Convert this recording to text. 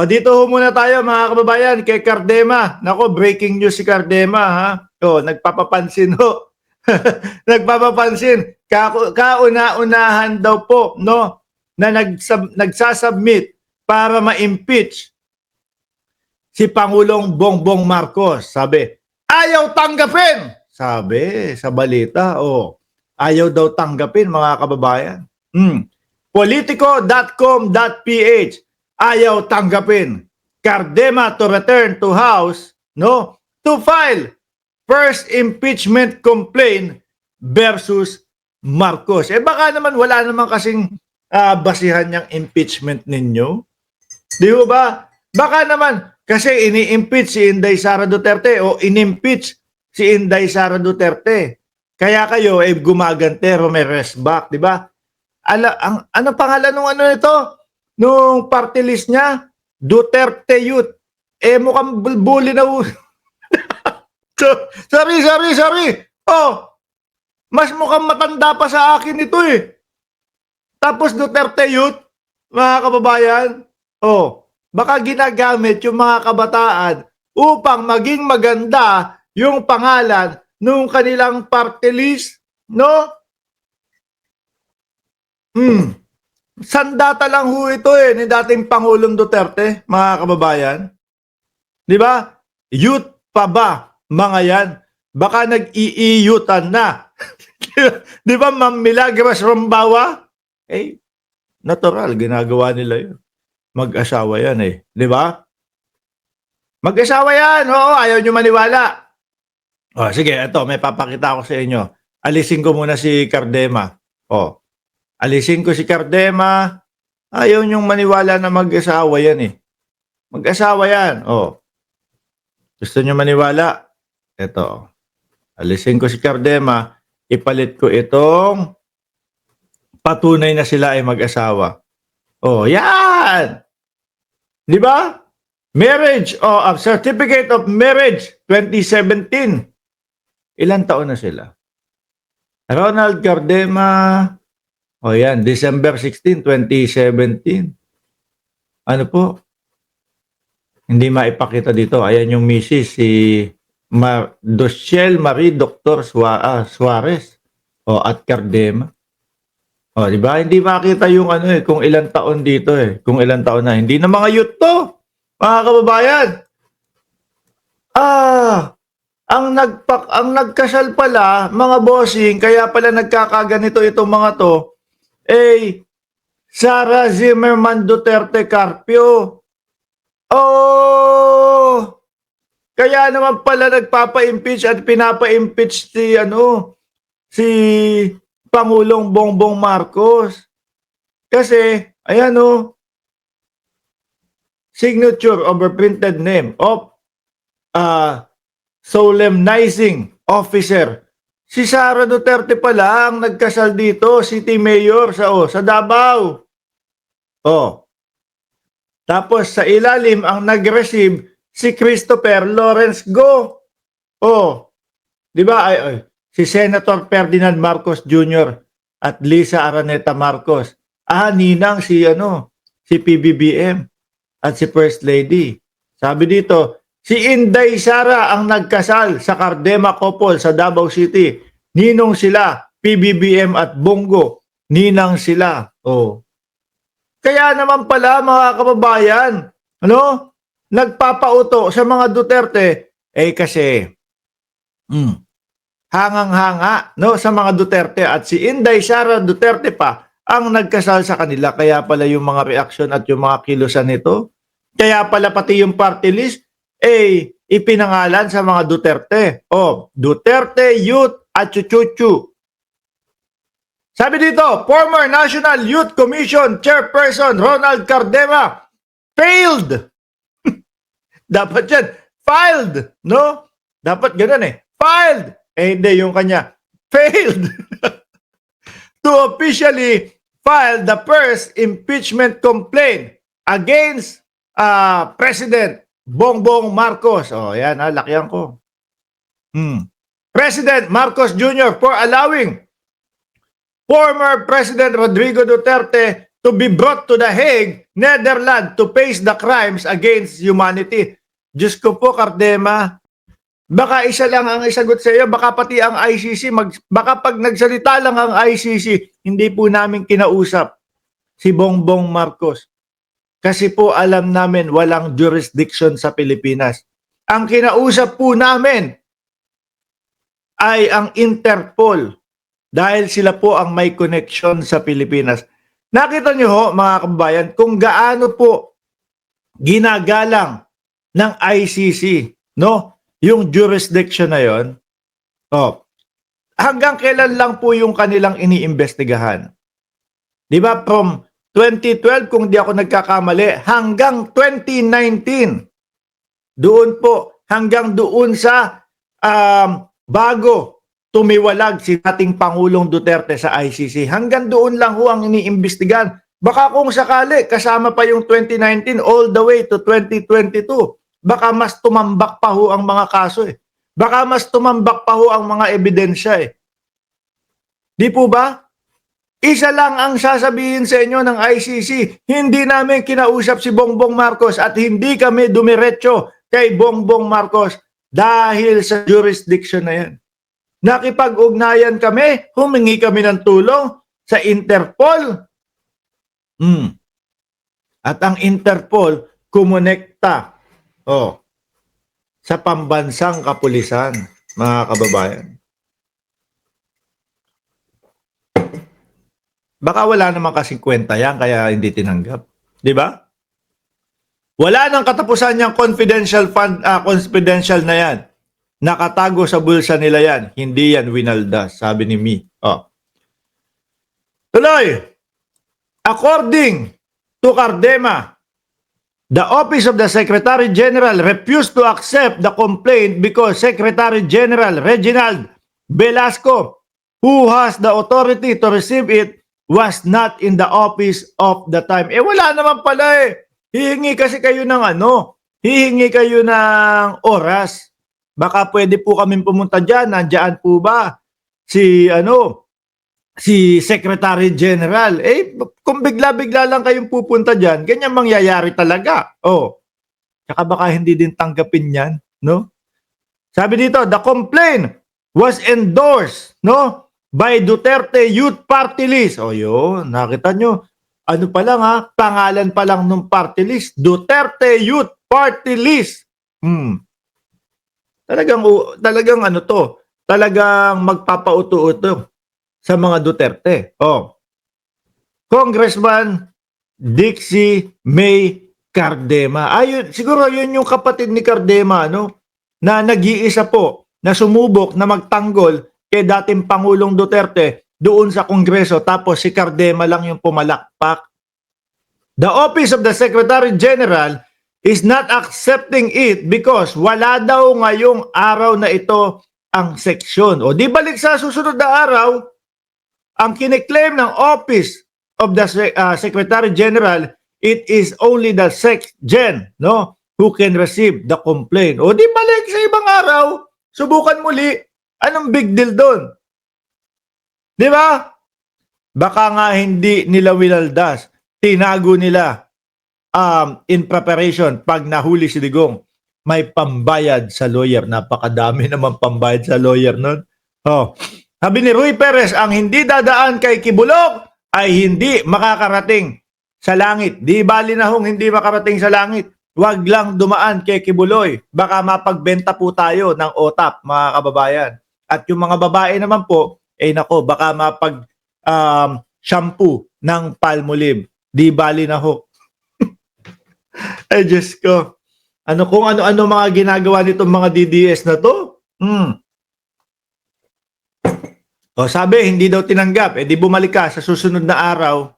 O dito ho muna tayo mga kababayan kay Cardema. Nako, breaking news si Cardema ha. O, nagpapapansin ho. Nagpapapansin. Kauna-unahan daw po no na nagsasubmit para ma-impeach si Pangulong Bongbong Marcos. Sabi, ayaw tanggapin. Sabi sa balita, ayaw daw tanggapin mga kababayan. Politico.com.ph, ayaw tanggapin Cardema to return to House no to file first impeachment complaint versus Marcos. Baka naman wala naman kasing basihan yung impeachment ninyo. Di ba? Baka naman kasi ini-impeach si Inday Sara Duterte o in-impeach si Inday Sara Duterte. Kaya kayo gumagante Romeres back, di ba? Ano pangalan nung ano nito? Nung party list niya? Duterte Youth. Mukhang bully na. Sorry. Mas mukhang matanda pa sa akin ito eh. Tapos Duterte Youth, mga kababayan, baka ginagamit yung mga kabataan upang maging maganda yung pangalan nung kanilang party list, no? Sandata lang ho ito ni dating Pangulong Duterte, mga kababayan. Di ba? Youth pa ba, mga yan? Baka nag-iiyutan na. Di ba, Ma'am Milagros Rombawa? Natural, ginagawa nila yun. Mag-asawa yan Di ba? Mag-asawa yan. Oo, ayaw nyo maniwala. Sige, ito, may papakita ko sa inyo. Alisin ko muna si Cardema. Alisin ko si Cardema. Ayaw nyong maniwala na mag-asawa yan Mag-asawa yan. Gusto nyo maniwala? Ito. Alisin ko si Cardema. Ipalit ko itong patunay na sila ay mag-asawa. Yan! Di ba? Marriage Certificate of Marriage 2017. Ilan taon na sila? Ronald Cardema. Yan, December 16, 2017. Ano po? Hindi maipakita dito. Ayan yung misis, si Dociel Marie Dr. Suarez. At Cardema. Di ba? Hindi makita yung kung ilang taon dito Kung ilang taon na. Hindi na mga youth to. Mga kababayan. Ang nagkasal pala, mga bossing, kaya pala nagkakaganito itong mga to, Sara Zimmerman Duterte Carpio. Kaya naman pala nagpapa-impeach at pinapa-impeach si Pangulong Bongbong Marcos. Kasi, ayan signature over printed name of solemnizing officer. Si Sara Duterte pala ang nagkasal dito, city mayor sa Davao. Tapos sa ilalim ang nag-receive si Christopher Lawrence Go. Di ba? Si Senator Ferdinand Marcos Jr. at Lisa Araneta Marcos. Ninang si PBBM at si First Lady. Sabi dito, si Inday Sara ang nagkasal sa Cardema couple sa Davao City. Ninong sila, PBBM at Bongo. Ninang sila. Kaya naman pala mga kababayan, nagpapauto sa mga Duterte, kasi hangang-hanga sa mga Duterte at si Inday Sara Duterte pa ang nagkasal sa kanila. Kaya pala yung mga reaksyon at yung mga kilusan nito. Kaya pala pati yung party list, ipinangalan sa mga Duterte. Duterte Youth at Chuchuchu. Sabi dito, former National Youth Commission Chairperson Ronald Cardema failed. Dapat yan, filed, no? Dapat ganun filed. Hindi yung kanya, failed to officially file the first impeachment complaint against President Bongbong Marcos. Yan lakihan ko. President Marcos Jr. for allowing former President Rodrigo Duterte to be brought to The Hague, Netherlands, to face the crimes against humanity. Diyos ko po, Cardema, baka isa lang ang isagot sa iyo, baka pati ang ICC, baka pag nagsalita lang ang ICC, hindi po namin kinausap si Bongbong Marcos. Kasi po alam namin walang jurisdiction sa Pilipinas. Ang kinausap po namin ay ang Interpol dahil sila po ang may connection sa Pilipinas. Nakita niyo ho, mga kababayan, kung gaano po ginagalang ng ICC, no? Yung jurisdiction na yon. Oh. Hanggang kailan lang po yung kanilang iniimbestigahan? 'Di ba, from 2012 kung di ako nagkakamali hanggang 2019. Doon po hanggang doon sa bago tumiwalag si dating Pangulong Duterte sa ICC. Hanggang doon lang ho ang iniimbestigahan. Baka kung sakali kasama pa yung 2019 all the way to 2022. Baka mas tumambak pa ho ang mga kaso eh. Baka mas tumambak pa ho ang mga ebidensya eh. Di po ba? Isa lang ang sasabihin sa inyo ng ICC, hindi namin kinausap si Bongbong Marcos at hindi kami dumiretso kay Bongbong Marcos dahil sa jurisdiction na yan. Nakipag-ugnayan kami, humingi kami ng tulong sa Interpol. At ang Interpol kumonekta sa pambansang kapulisan, mga kababayan. Baka wala naman kasing kwenta yan, kaya hindi tinanggap. Di ba? Wala nang katapusan yung confidential fund, confidential na yan. Nakatago sa bulsa nila yan. Hindi yan winaldas, sabi ni Mi. Tuloy, according to Cardema, the Office of the Secretary General refused to accept the complaint because Secretary General Reginald Velasco, who has the authority to receive it, was not in the office of the time. Wala naman pala eh. Hihingi kasi kayo ng hihingi kayo ng oras. Baka pwede po kaming pumunta dyan. Nandiyan po ba si Secretary General? Kung bigla-bigla lang kayong pupunta dyan, ganyan mangyayari talaga. Tsaka baka hindi din tanggapin yan, no? Sabi dito, the complaint was endorsed, no? By Duterte Youth Party List. Yun, nakita nyo. Ano pa lang pangalan pa lang ng party list. Duterte Youth Party List. Talagang talagang magpapauto-uto sa mga Duterte. Congressman Dixie May Cardema. Siguro yun yung kapatid ni Cardema, na nag-iisa po, na sumubok na magtanggol kay dating Pangulong Duterte doon sa Kongreso, tapos si Cardema lang yung pumalakpak. The Office of the Secretary General is not accepting it because wala daw ngayong araw na ito ang seksyon. Di balik sa susunod na araw, ang kiniklaim ng Office of the Secretary General, it is only the SecGen, who can receive the complaint. Di balik sa ibang araw, subukan muli. Anong big deal doon? Di ba? Baka nga hindi nila winaldas. Tinago nila in preparation. Pag nahuli si Digong, may pambayad sa lawyer. Napakadami naman pambayad sa lawyer nun. Sabi ni Ruy Perez, ang hindi dadaan kay Kibulog ay hindi makakarating sa langit. Di bali na hong hindi makarating sa langit. Huwag lang dumaan kay Kibuloy. Baka mapagbenta po tayo ng OTAP, mga kababayan. At yung mga babae naman po, baka shampoo ng Palmolive. Di bali na ho. Ay, Diyos ko. Kung ano-ano mga ginagawa nitong mga DDS na to? Sabi, hindi daw tinanggap. Di bumalik ka sa susunod na araw.